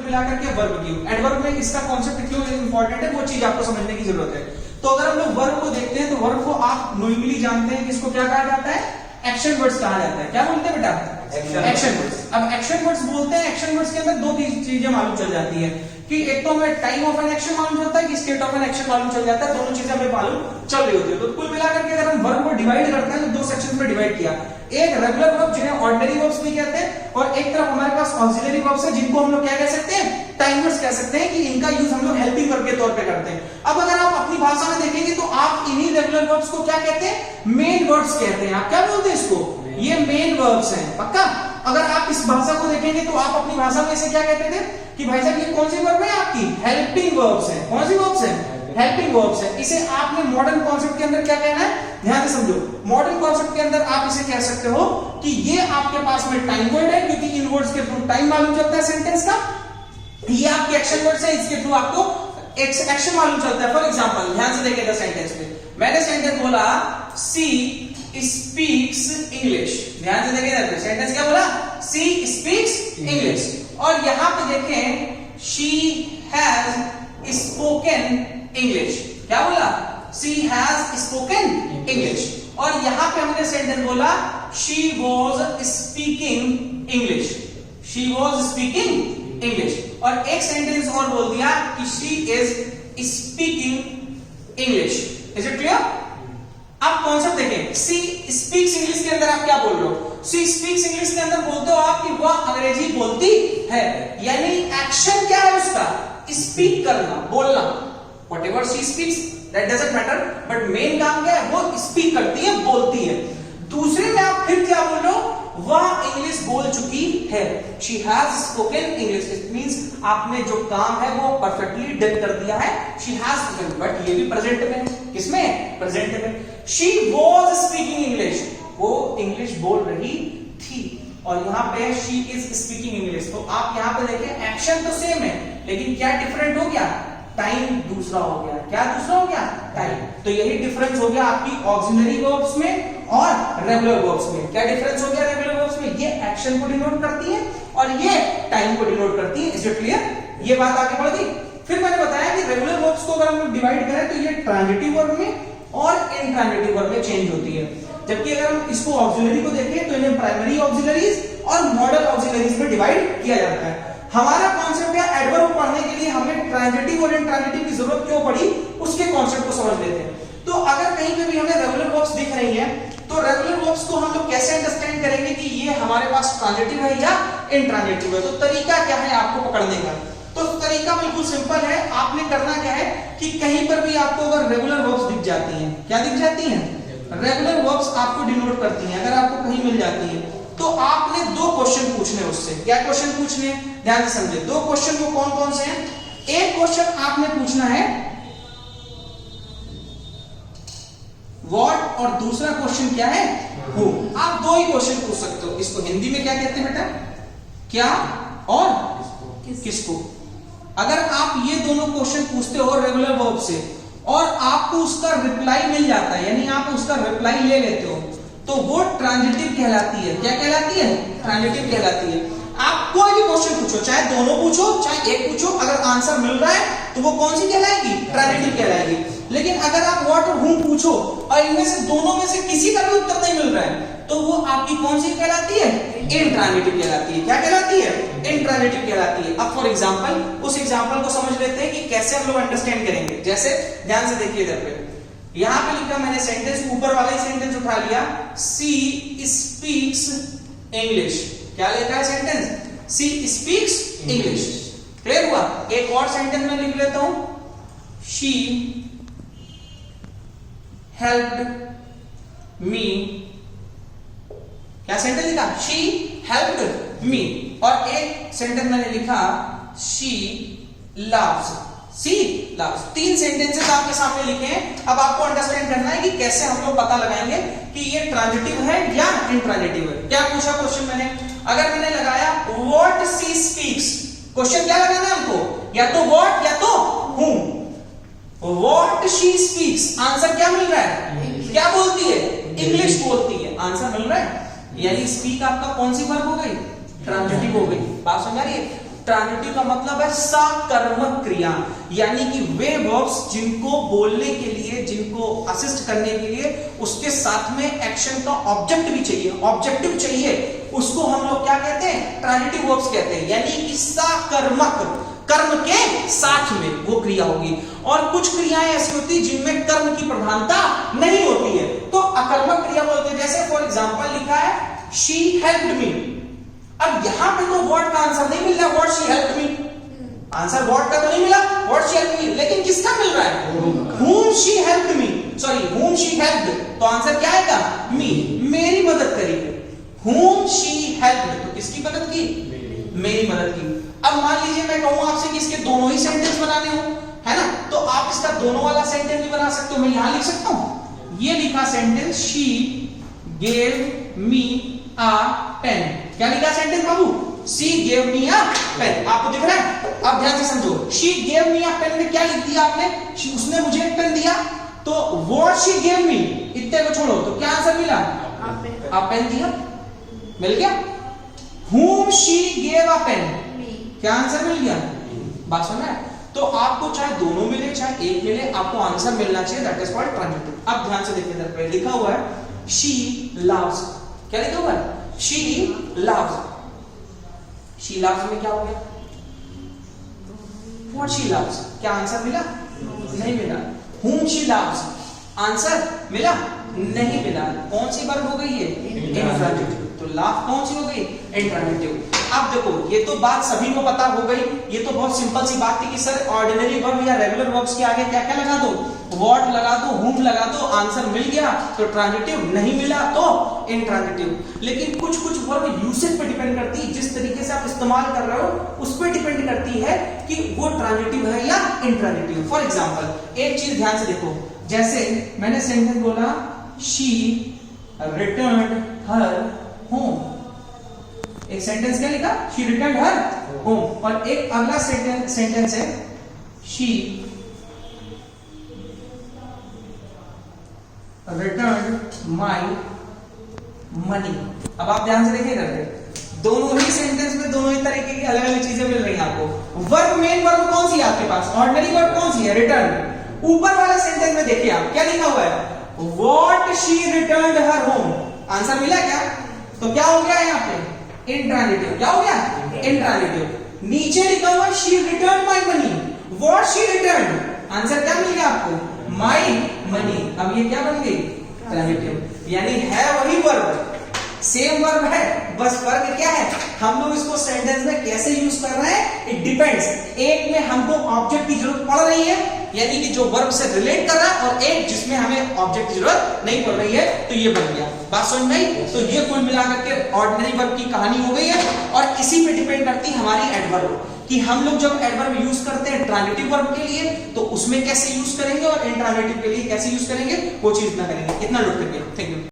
मिलाकर के वर्ब की। एडवर्ब में इसका कॉन्सेप्ट क्यों इंपॉर्टेंट है वो चीज आपको समझने की जरूरत है। तो अगर हम लोग वर्ब को देखते हैं तो वर्ब को आप नॉर्मली जानते हैं कि इसको क्या कहा जाता है, एक्शन वर्ड्स कहा जाता है। क्या बोलते हैं बेटा, एक्शन वर्ड्स। अब एक्शन वर्ड्स बोलते हैं, एक्शन वर्ड्स के अंदर दो चीजें मालूम चल जाती है कि एक तो हमें टाइम ऑफ एन एक्शन मालूम चलता है कि स्टेट ऑफ एन एक्शन मालूम चल जाता है, दोनों चीजें हमें मालूम चल रही होती है। तो कुल मिलाकर के अगर हम वर्ब को डिवाइड करते हैं तो दो सेक्शन में डिवाइड किया, एक रेगुलर वर्ब जिन्हें ऑर्डिनरी वर्ब्स भी कहते हैं, और एक तरफ हमारे पास ऑक्सिलरी वर्ब्स है जिनको हम लोग क्या कह सकते हैं, टाइम वर्ड्स कह सकते हैं, कि इनका यूज हम लोग हेल्पिंग वर्ब के तौर पे करते हैं। अब अगर आप अपनी भाषा में देखेंगे तो आप इन्हीं रेगुलर वर्ब्स को क्या कहते हैं, मेन वर्ड्स कहते हैं। आप क्या बोलते हैं इसको, ये मेन वर्ब्स हैं, पक्का। अगर आप इस भाषा को देखेंगे तो आप अपनी भाषा में इसे क्या कहते थे कि भाई साहब ये कौन सी वर्ब है आपकी, हेल्पिंग वर्ब्स है। कौन सी वर्ब्स है, हेल्पिंग वर्ब्स है। इसे आपने मॉडर्न कॉन्सेप्ट के अंदर क्या कहना है, ध्यान से समझो। मॉडर्न कॉन्सेप्ट के अंदर आप इसे कह सकते हो कि ये आपके पास में टाइम वर्ड है, क्योंकि इन वर्ड्स के थ्रू टाइम मालूम चलता है सेंटेंस का। ये आपके एक्शन वर्ड्स है, इसके थ्रू आपको एक्शन मालूम चलता है। फॉर एग्जांपल ध्यान से देखिएगा सेंटेंस में, मैंने सेंटेंस बोला सी स्पीक्स इंग्लिश। ध्यान से देखिए सेंटेंस क्या बोला, सी स्पीक्स इंग्लिश। और यहां पे देखें शी हैज स्पोकन इंग्लिश। क्या बोला, शी हैज स्पोकन इंग्लिश। और यहां पे हमने सेंटेंस बोला she was speaking English, she was speaking English. और एक सेंटेंस और बोल दिया कि she is speaking English. Is it clear. आप कॉन्सेप्ट देखें, सी स्पीक्स इंग्लिश के अंदर आप क्या बोल रहे हो, सी स्पीक्स इंग्लिश के अंदर बोलते हो आप कि वह अंग्रेजी बोलती है, यानी एक्शन क्या है उसका, स्पीक करना, बोलना। Whatever she speaks that doesn't matter, but main काम क्या है, वो स्पीक करती है, बोलती है। दूसरे में आप फिर क्या बोल रहे हो, वह इंग्लिश बोल चुकी है, she has spoken English. It means आपने जो काम है वो परफेक्टली डन कर दिया है, शी हैज स्पोकन। बट ये भी प्रेजेंट में, किसमें, प्रेजेंट में। शी वॉज स्पीकिंग इंग्लिश, वो इंग्लिश बोल रही थी। और यहाँ पे शी इज स्पीकिंग इंग्लिश। तो आप यहाँ पे देखें एक्शन तो सेम है, लेकिन क्या डिफरेंट हो गया, टाइम दूसरा हो गया। क्या दूसरा हो गया, टाइम। तो यही डिफरेंस हो गया आपकी ऑक्सिलरी वर्ब्स में और रेगुलर वर्ब्स में। क्या डिफरेंस हो गया रेगुलर वर्ब्स में, ये एक्शन को डिनोट करती है और ये टाइम को डिनोट करती है। इज इट क्लियर, ये बात आगे बढ़ गई। फिर मैंने बताया कि रेगुलर वर्ब्स को अगर हम लोग डिवाइड करें तो ये ट्रांजिटिव वर्ब में और इनट्रांजिटिव वर्ब में चेंज होती है। जबकि अगर हम इसको ऑक्सिलरी को देखें तो इन्हें प्राइमरी ऑक्सिलरीज और मॉडल ऑक्सिलरीज में डिवाइड किया जाता है। हमारा कॉन्सेप्ट है एडवर्ब पढ़ने के लिए हमें ट्रांजिटिव और इनट्रांजिटिव की जरूरत क्यों पड़ी, उसके कॉन्सेप्ट को समझ लेते हैं। तो अगर कहीं पे भी हमें रेगुलर वर्ब्स दिख रही है तो रेगुलर वर्ब्स को हम लोग कैसे अंडरस्टैंड करेंगे कि ये हमारे पास ट्रांजिटिव है या इनट्रांजिटिव है। तो तरीका क्या है आपको पकड़ने का, तो तरीका बिल्कुल सिंपल है। आपने करना क्या है कि कहीं पर भी आपको अगर रेगुलर वर्ब्स दिख जाती हैं, क्या दिख जाती हैं, रेगुलर वर्ब्स आपको डिनोट करती हैं, अगर आपको कहीं मिल जाती है तो आपने दो क्वेश्चन पूछने उससे। क्या क्वेश्चन पूछने, ध्यान से समझे। दो क्वेश्चन वो कौन कौन से हैं, एक क्वेश्चन आपने पूछना है व्हाट और दूसरा क्वेश्चन क्या है, हु। आप दो ही क्वेश्चन पूछ सकते हो। इसको हिंदी में क्या कहते हैं बेटा, क्या और किसको। अगर आप ये दोनों क्वेश्चन पूछते हो रेगुलर वर्ब से और आपको उसका रिप्लाई मिल जाता है, यानी आप उसका रिप्लाई ले लेते हो, तो वो ट्रांजिटिव कहलाती है। क्या कहलाती है, ट्रांजिटिव कहलाती है। आप कोई भी क्वेश्चन पूछो, चाहे दोनों पूछो चाहे एक पूछो, अगर आंसर मिल रहा है तो वो कौन सी कहलाएगी, ट्रांजिटिव कहलाएगी। लेकिन अगर आप व्हाट और हुम पूछो और इनमें से दोनों में से किसी का भी उत्तर नहीं मिल रहा है तो वो आपकी कौन सी कहलाती है, इनट्रांजिटिव कहलाती है। क्या कहलाती है, इनट्रांजिटिव कहलाती है। अब फॉर एग्जांपल उस एग्जांपल को समझ लेते हैं कि कैसे हम लोग अंडरस्टैंड करेंगे। जैसे ध्यान से देखिए इधर पे, यहां पे लिखा मैंने सेंटेंस, ऊपर वाला ही सेंटेंस उठा लिया, सी स्पीक्स इंग्लिश। क्या लिखा है sentence, she speaks English. Clear हुआ। एक और सेंटेंस में लिख लेता हूं, शी हेल्प्ड मी। क्या सेंटेंस लिखा, शी हेल्प्ड मी। और एक सेंटेंस मैंने लिखा शी लव्स, सी लव्स। तीन सेंटेंसेस आपके सामने लिखे हैं। अब आपको अंडरस्टैंड करना है कि कैसे हम लोग पता लगाएंगे कि ये ट्रांजिटिव है या इनट्रांजिटिव है। क्या पूछा क्वेश्चन मैंने, अगर मैंने लगाया व्हाट सी स्पीक्स, क्वेश्चन क्या लगाना है हमको, या तो व्हाट या तो whom। What she speaks, answer क्या मिल रहा है, क्या बोलती है, इंग्लिश बोलती है, आंसर मिल रहा है। यानी स्पीक आपका कौन सी वर्ब हो गई, ट्रांजिटिव हो गई। बात समझ आ रही है। ट्रांजिटिव का मतलब है सकर्मक क्रिया, यानी कि वे वर्ब्स जिनको बोलने के लिए, जिनको असिस्ट करने के लिए उसके साथ में एक्शन का ऑब्जेक्ट भी चाहिए, ऑब्जेक्टिव चाहिए, उसको हम लोग क्या कहते हैं? ट्रांजिटिव वर्ब्स कहते हैं। यानी कि सकर्मक, कर्म के साथ में वो क्रिया होगी। और कुछ क्रियाएं ऐसी होती है जिनमें कर्म की प्रधानता नहीं होती है, तो अकर्मक क्रिया बोलते हैं। जैसे फॉर एग्जांपल लिखा है शी हेल्प्ड मी। अब यहां पे तो व्हाट का आंसर नहीं मिल रहा, what she helped me, answer what का तो नहीं मिला, व्हाट शी हेल्प्ड मी, लेकिन किसका मिल रहा है? whom she helped me, sorry whom she helped, तो आंसर क्या आएगा? me, मेरी मदद करी। whom she helped, तो किसकी मदद की? मेरी मदद की। अब मान लीजिए मैं कहूं आपसे कि इसके दोनों ही सेंटेंस बनाने हो, है ना, तो आप इसका दोनों वाला सेंटेंस भी बना सकते हो। मैं यहां लिख सकता हूं, ये लिखा sentence she gave me a pen. क्या लिखा सेंटेंस बाबू? She gave me a pen. आपको दिख रहा है? अब ध्यान से समझो, she gave me a pen में क्या लिख दिया आपने? उसने मुझे एक पेन दिया, तो व्हाट शी गेव मी, इतने को छोड़ो, तो क्या आंसर मिला? अ पेन दिया, मिल गया। whom she gave a pen, क्या आंसर मिल गया? बात सुन रहा है? तो आपको चाहे दोनों मिले चाहे एक मिले, आपको आंसर मिलना चाहिए, दैट इज कॉल्ड ट्रांजिटिव। अब ध्यान से देखिए, इधर पे लिखा हुआ है शी लव्स। क्या लिखा हुआ है? She loves. शी लव्स में क्या हो गया? व्हाट शी लव्स, क्या आंसर मिला? नहीं मिला। whom she loves, आंसर मिला? नहीं मिला। कौन सी वर्ब हो गई है? इंट्रांजिटिव। तो लव कौन सी हो गई? इंट्रांजिटिव। अब देखो, ये तो बात सभी को पता हो गई, ये तो बहुत सिंपल सी बात थी कि सर ऑर्डिनरी वर्ब या रेगुलर वर्ब्स के आगे क्या क्या लगा दो? व्हाट लगा दो, whom लगा दो, आंसर मिल गया तो ट्रांजिटिव, नहीं मिला तो इंट्रांजिटिव। लेकिन कुछ कुछ वर्ब यूसेज पे डिपेंड करती है, जिस तरीके से आप इस्तेमाल कर रहे हो उस पर डिपेंड करती है कि वो ट्रांजिटिव है या इंट्रांजिटिव। फॉर एग्जाम्पल एक चीज ध्यान से देखो, जैसे मैंने सेंटेंस बोला शी रिटर्न्ड हर होम, एक सेंटेंस क्या लिखा? She returned her home. और एक अगला सेंटेंस है शी रिटर्न्ड माय मनी। अब आप ध्यान से देखिए करके, दोनों ही सेंटेंस में दोनों ही तरीके की अलग अलग चीजें मिल रही हैं आपको। वर्ब, मेन वर्ब कौन सी है आपके पास? ऑर्डिनरी वर्ब कौन सी है? रिटर्न। ऊपर वाले सेंटेंस में देखिए आप क्या लिखा हुआ है? What she returned her home. Answer मिला क्या? तो क्या हो गया यहाँ पे? इंट्रांजिटिव। क्या हो गया? इंट्रांजिटिव। नीचे लिखा हुआ she return my money, what she return, answer क्या मिल गया आपको? My money. अब ये क्या बन गई? ट्रांजिटिव। यानी है वही वर्ब, सेम वर्ब है, बस फर्क क्या है? हम लोग इसको सेंटेंस में कैसे यूज कर रहे हैं, इट डिपेंड्स। एक में हमको ऑब्जेक्ट की जरूरत पड़ रही है, यानी कि जो वर्ब से रिलेट कर रहा है, और एक जिसमें हमें ऑब्जेक्ट की जरूरत नहीं पड़ रही है, तो ये बन गया। बात समझ में आई? तो ये कुल मिलाकर के ऑर्डिनरी वर्ब की कहानी हो गई है। और इसी पे डिपेंड करती है हमारी एडवर्ब, कि हम लोग जब एडवर्ब यूज करते हैं ट्रांजिटिव वर्ब के लिए तो उसमें कैसे यूज करेंगे, और इंट्रांजिटिव के लिए कैसे यूज करेंगे, वो चीज इतना करेंगे। इतना नोट करके, थैंक यू।